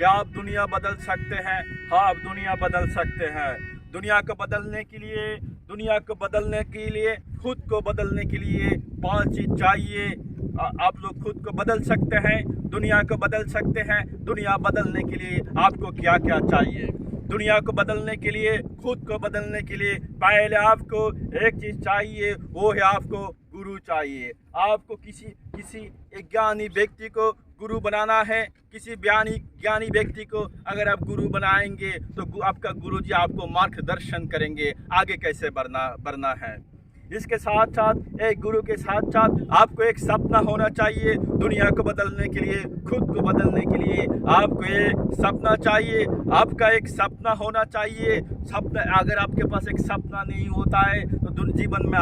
क्या आप दुनिया बदल सकते हैं? हाँ, आप दुनिया बदल सकते हैं। दुनिया को बदलने के लिए खुद को बदलने के लिए 5 चीज़ चाहिए। आप लोग खुद को बदल सकते हैं, दुनिया को बदल सकते हैं। दुनिया बदलने के लिए आपको क्या क्या चाहिए? दुनिया को बदलने के लिए, खुद को बदलने के लिए पहले आपको एक चीज़ चाहिए, वो है आपको गुरु चाहिए। आपको किसी एक ज्ञानी व्यक्ति को गुरु बनाना है। किसी ज्ञानी व्यक्ति को अगर आप गुरु बनाएंगे तो आपका गुरु जी आपको मार्गदर्शन करेंगे आगे कैसे बढ़ना है। इसके साथ साथ एक गुरु के साथ साथ आपको एक सपना होना चाहिए। दुनिया को बदलने के लिए, खुद को बदलने के लिए आपको एक सपना चाहिए। आपका एक सपना होना चाहिए। सपना, अगर आपके पास एक सपना नहीं होता है तो जीवन में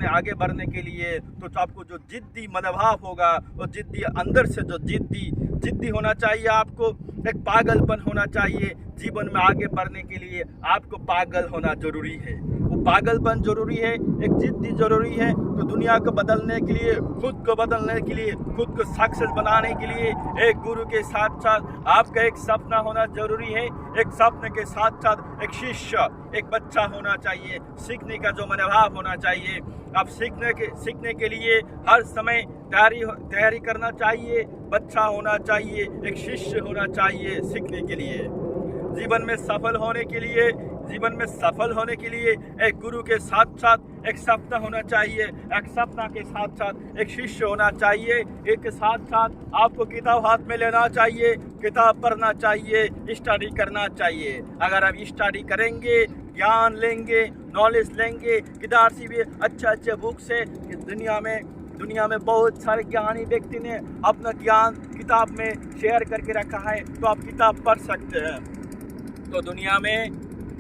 आगे बढ़ने के लिए तो आपको जो जिद्दी मनोभाव होगा, वो जिद्दी अंदर से जो जिद्दी होना चाहिए। आपको एक पागलपन होना चाहिए। जीवन में आगे बढ़ने के लिए आपको पागल होना जरूरी है। वो पागलपन जरूरी है, एक जिद्दी जरूरी है। तो दुनिया को बदलने के लिए, खुद को बदलने के लिए, खुद को सक्सेस बनाने के लिए एक गुरु के साथ साथ आपका एक सपना होना जरूरी है। एक सपने के साथ साथ एक शिष्य, एक बच्चा होना चाहिए। सीखने का जो मनोभाव होना चाहिए। आप सीखने के लिए हर समय तैयारी करना चाहिए। बच्चा होना चाहिए, एक शिष्य होना चाहिए सीखने के लिए। जीवन में सफल होने के लिए एक गुरु के साथ साथ एक सपना होना चाहिए। एक सपना के साथ साथ एक शिष्य होना चाहिए। एक साथ साथ आपको किताब हाथ में लेना चाहिए, किताब पढ़ना चाहिए, स्टडी करना चाहिए। अगर आप स्टडी करेंगे, ज्ञान लेंगे, नॉलेज लेंगे, किताब से भी अच्छे बुक से दुनिया में बहुत सारे ज्ञानी व्यक्ति ने अपना ज्ञान किताब में शेयर करके रखा है, तो आप किताब पढ़ सकते हैं। तो दुनिया में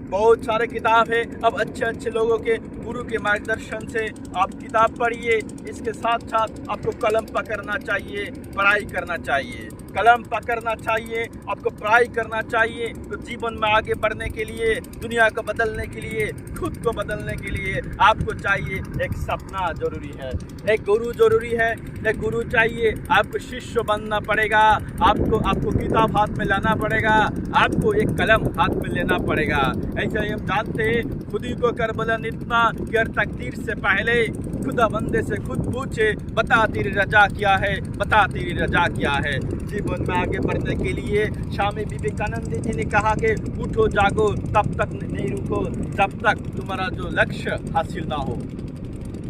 बहुत सारे किताब है। अब अच्छे लोगों के गुरु के मार्गदर्शन से आप किताब पढ़िए। इसके साथ साथ आपको कलम पकड़ना चाहिए, पढ़ाई करना चाहिए। कलम पकड़ना चाहिए, आपको पढ़ाई करना चाहिए। तो जीवन में आगे बढ़ने के लिए, दुनिया को बदलने के लिए, खुद को बदलने के लिए आपको चाहिए एक सपना जरूरी है, एक गुरु जरूरी है, एक गुरु चाहिए। आपको शिष्य बनना पड़ेगा। आपको किताब हाथ में लाना पड़ेगा। आपको एक कलम हाथ में लेना पड़ेगा। ऐसा हम जानते हैं, खुद ही को कर बुलंद इतना कि हर तकदीर से पहले खुदा बंदे से खुद पूछे, बता तेरी रजा क्या है, बता तेरी रजा क्या है। जीवन में आगे बढ़ने के लिए स्वामी विवेकानंद जी ने कहा कि उठो जागो तब तक नहीं रुको जब तक तुम्हारा जो लक्ष्य हासिल ना हो।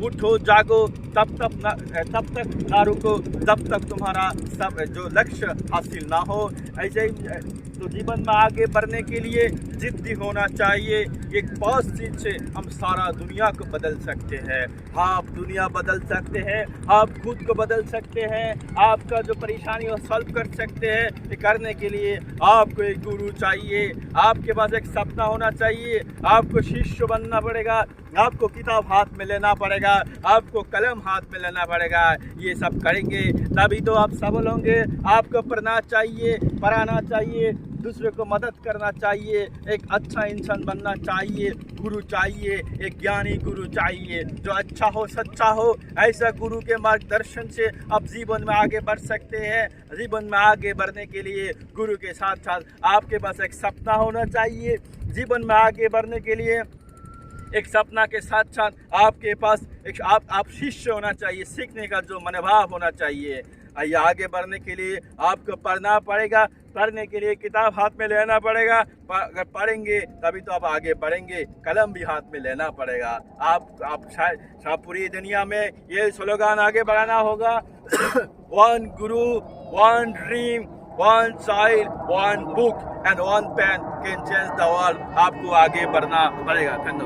उठो जागो तब तक ना रुको जब तक तुम्हारा सब जो लक्ष्य हासिल ना हो। ऐसे ही तो जीवन में आगे बढ़ने के लिए जिद्दी होना चाहिए। एक 5 चीज से हम सारा दुनिया को बदल सकते हैं। आप दुनिया बदल सकते हैं, आप खुद को बदल सकते हैं, आपका जो परेशानी हो सॉल्व कर सकते हैं। ये करने के लिए आपको एक गुरु चाहिए। आपके पास एक सपना होना चाहिए। आपको शिष्य बनना पड़ेगा। आपको किताब हाथ में लेना पड़ेगा। आपको कलम हाथ में लेना पड़ेगा। ये सब करेंगे तभी तो आप सफल होंगे। आपको पढ़ना चाहिए, पढ़ाना चाहिए, दूसरे को मदद करना चाहिए, एक अच्छा इंसान बनना चाहिए। गुरु चाहिए, एक ज्ञानी गुरु चाहिए जो अच्छा हो, सच्चा हो। ऐसा गुरु के मार्गदर्शन से आप जीवन में आगे बढ़ सकते हैं। जीवन में आगे बढ़ने के लिए गुरु के साथ साथ आपके पास एक सपना होना चाहिए। जीवन में आगे बढ़ने के लिए एक सपना के साथ साथ आपके पास एक आप शिष्य होना चाहिए। सीखने का जो मनोभाव होना चाहिए। आगे बढ़ने के लिए आपको पढ़ना पड़ेगा। पढ़ने के लिए किताब हाथ में लेना पड़ेगा। अगर पढ़ेंगे तभी तो आप आगे बढ़ेंगे। कलम भी हाथ में लेना पड़ेगा। आप शायद पूरी दुनिया में ये स्लोगान आगे बढ़ाना होगा one guru, one dream, one child, one book and one pen can change the world. आपको आगे बढ़ना पड़ेगा। धन्यवाद।